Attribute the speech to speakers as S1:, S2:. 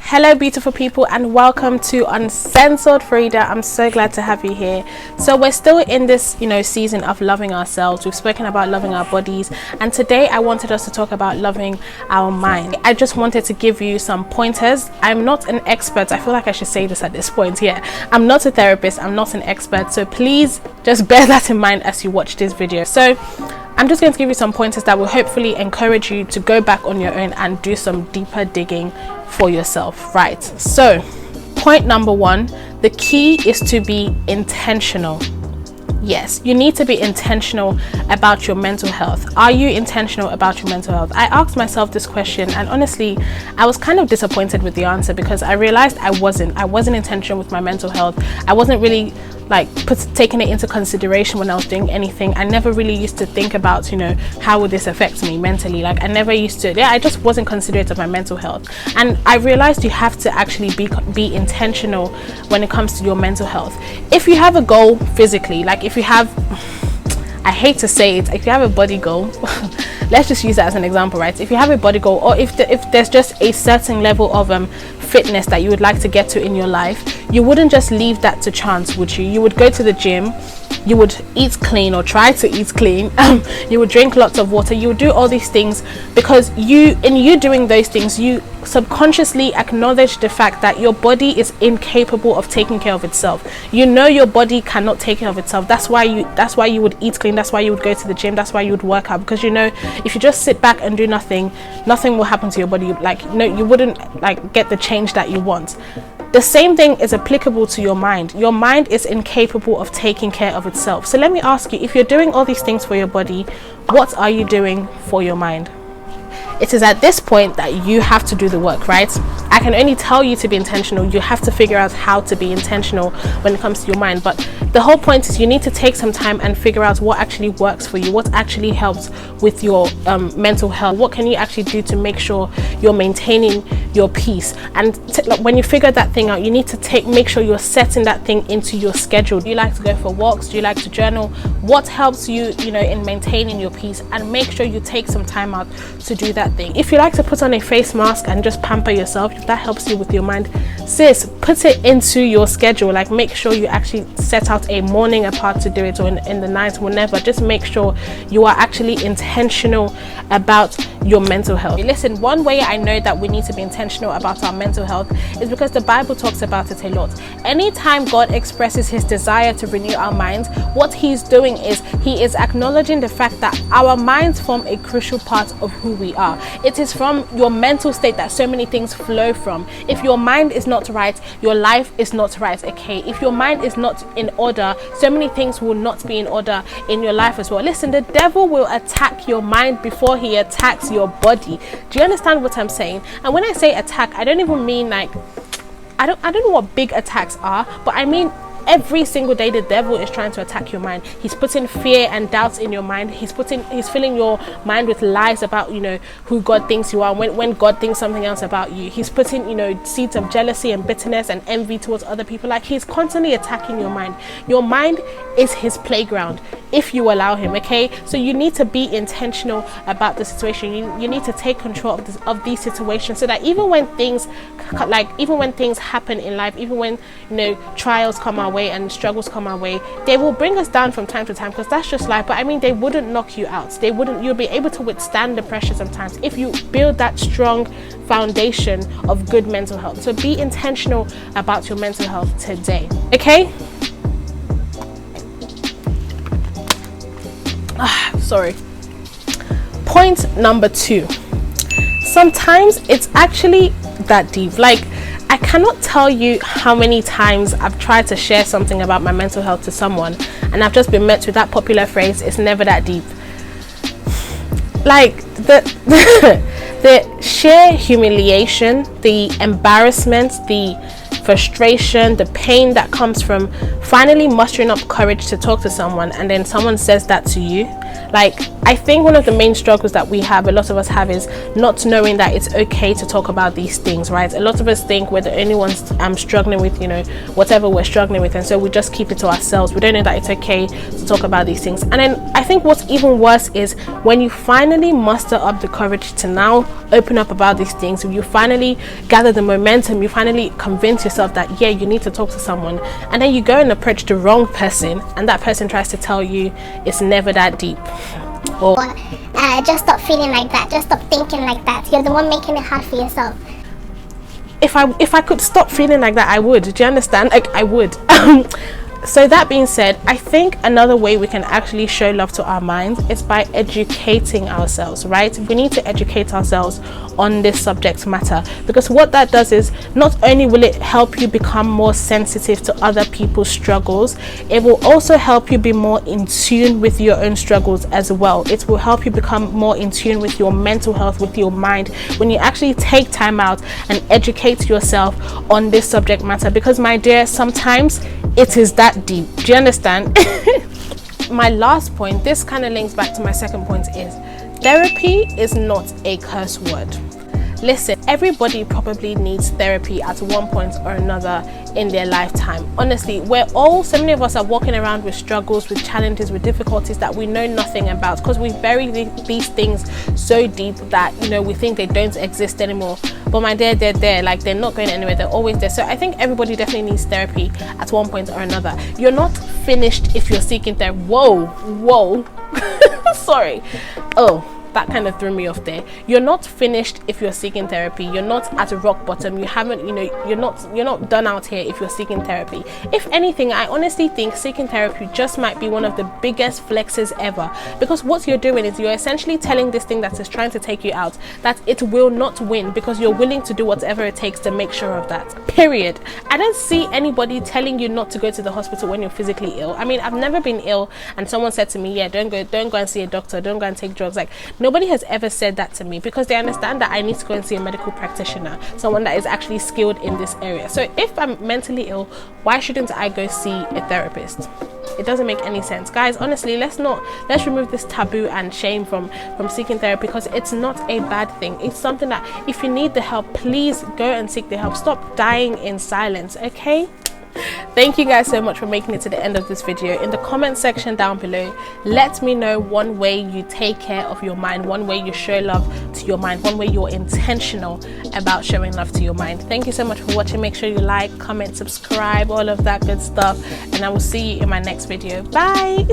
S1: Hello beautiful people, and welcome to Uncensored Frida. I'm so glad to have you here. So we're still in this season of loving ourselves. We've spoken about loving our bodies, and today I wanted us to talk about loving our mind. I just wanted to give you some pointers. I'm not an expert. I feel like I should say this at this point. I'm not a therapist, I'm not an expert, so please just bear that in mind as you watch this video. So I'm just going to give you some pointers that will hopefully encourage you to go back on your own and do some deeper digging for yourself. Right, so point number one, the key is to be intentional. Yes, you need to be intentional about your mental health. Are you intentional about your mental health? I asked myself this question, and honestly I was kind of disappointed with the answer, because I realized I wasn't intentional with my mental health. I wasn't really taking it into consideration when I was doing anything. I never really used to think about how would this affect me mentally. I never used to. I just wasn't considerate of my mental health, and I realized you have to actually be intentional when it comes to your mental health. If you have a goal physically, if you have, I hate to say it, if you have a body goal let's just use that as an example, right? If you have a body goal, or if there's just a certain level of fitness that you would like to get to in your life, you wouldn't just leave that to chance, would you? You would go to the gym, you would eat clean, or try to eat clean, you would drink lots of water, you would do all these things, because in you doing those things, you subconsciously acknowledge the fact that your body is incapable of taking care of itself. Your body cannot take care of itself. That's why you would eat clean, that's why you would go to the gym, that's why you would work out, because if you just sit back and do nothing will happen to your body. You wouldn't get the change that you want. The same thing is applicable to your mind. Your mind is incapable of taking care of itself. So let me ask you, if you're doing all these things for your body, what are you doing for your mind? It is at this point that you have to do the work, right? I can only tell you to be intentional. You have to figure out how to be intentional when it comes to your mind. But the whole point is you need to take some time and figure out what actually works for you, what actually helps with your mental health. What can you actually do to make sure you're maintaining your peace? And when you figure that thing out, you need to make sure you're setting that thing into your schedule. Do you like to go for walks? Do you like to journal? What helps you, in maintaining your peace? And make sure you take some time out to do that thing. If you like to put on a face mask and just pamper yourself, if that helps you with your mind, sis, put it into your schedule. Make sure you actually set out a morning apart to do it, or in the night, whenever. Just make sure you are actually intentional about your mental health. Listen, one way I know that we need to be intentional about our mental health is because the Bible talks about it a lot. Anytime God expresses his desire to renew our minds, what he's doing is he is acknowledging the fact that our minds form a crucial part of who we are. It is from your mental state that so many things flow from. If your mind is not right, your life is not right, okay? If your mind is not in order, so many things will not be in order in your life as well. Listen, the devil will attack your mind before he attacks your body. Do you understand what I'm saying? And when I say attack, I don't even mean I don't know what big attacks are, but I mean every single day the devil is trying to attack your mind. He's putting fear and doubts in your mind. He's filling your mind with lies about who God thinks you are, when God thinks something else about you. He's putting seeds of jealousy and bitterness and envy towards other people. He's constantly attacking your mind. Your mind is his playground if you allow him, okay? So you need to be intentional about the situation. You need to take control of these situations, so that even when things happen in life, even when trials come our way and struggles come our way, they will bring us down from time to time, because that's just life. But they wouldn't knock you out. You'll be able to withstand the pressure sometimes if you build that strong foundation of good mental health. So be intentional about your mental health today, okay? Sorry. Point number 2. Sometimes it's actually that deep. I cannot tell you how many times I've tried to share something about my mental health to someone, and I've just been met with that popular phrase, "It's never that deep." The sheer humiliation, the embarrassment, the frustration, the pain that comes from finally mustering up courage to talk to someone, and then someone says that to you, I think one of the main struggles that we have, a lot of us have, is not knowing that it's okay to talk about these things, right? A lot of us think we're the only ones struggling with, you know, whatever we're struggling with, and so we just keep it to ourselves. We don't know that it's okay to talk about these things. And then I think what's even worse is when you finally muster up the courage to now open up about these things, you finally gather the momentum, you finally convince yourself that, yeah, you need to talk to someone, and then you go and approach the wrong person, and that person tries to tell you it's never that deep. Or
S2: just stop feeling like that, just stop thinking like that, you're the one making it hard for yourself.
S1: If I could stop feeling like that, I would. Do you understand? Like, I would. So that being said, I think another way we can actually show love to our minds is by educating ourselves, right? We need to educate ourselves on this subject matter, because what that does is not only will it help you become more sensitive to other people's struggles, it will also help you be more in tune with your own struggles as well. It will help you become more in tune with your mental health, with your mind, when you actually take time out and educate yourself on this subject matter. Because my dear, sometimes it is that deep. Do you understand? My last point, this kind of links back to my second point, is therapy is not a curse word. Listen, everybody probably needs therapy at one point or another in their lifetime. Honestly, so many of us are walking around with struggles, with challenges, with difficulties that we know nothing about, because we bury these things so deep that, you know, we think they don't exist anymore. But my dear, they're there. Like, they're not going anywhere, they're always there. So I think everybody definitely needs therapy at one point or another. You're not finished if you're seeking therapy. Whoa sorry. Oh, that kind of threw me off there. You're not finished if you're seeking therapy. You're not at a rock bottom. You haven't, you know, you're not done out here if you're seeking therapy. If anything, I honestly think seeking therapy just might be one of the biggest flexes ever, because what you're doing is you're essentially telling this thing that is trying to take you out that it will not win, because you're willing to do whatever it takes to make sure of that. Period. I don't see anybody telling you not to go to the hospital when you're physically ill. I mean, I've never been ill and someone said to me, yeah, don't go and see a doctor, don't go and take drugs. Like, nobody has ever said that to me, because they understand that I need to go and see a medical practitioner, someone that is actually skilled in this area. So if I'm mentally ill, why shouldn't I go see a therapist? It doesn't make any sense. Guys, honestly, let's remove this taboo and shame from seeking therapy, because it's not a bad thing. It's something that, if you need the help, please go and seek the help. Stop dying in silence, okay? Thank you guys so much for making it to the end of this video. In the comment section down below, let me know one way you take care of your mind, one way you show love to your mind, one way you're intentional about showing love to your mind. Thank you so much for watching. Make sure you like, comment, subscribe, all of that good stuff, and I will see you in my next video. Bye.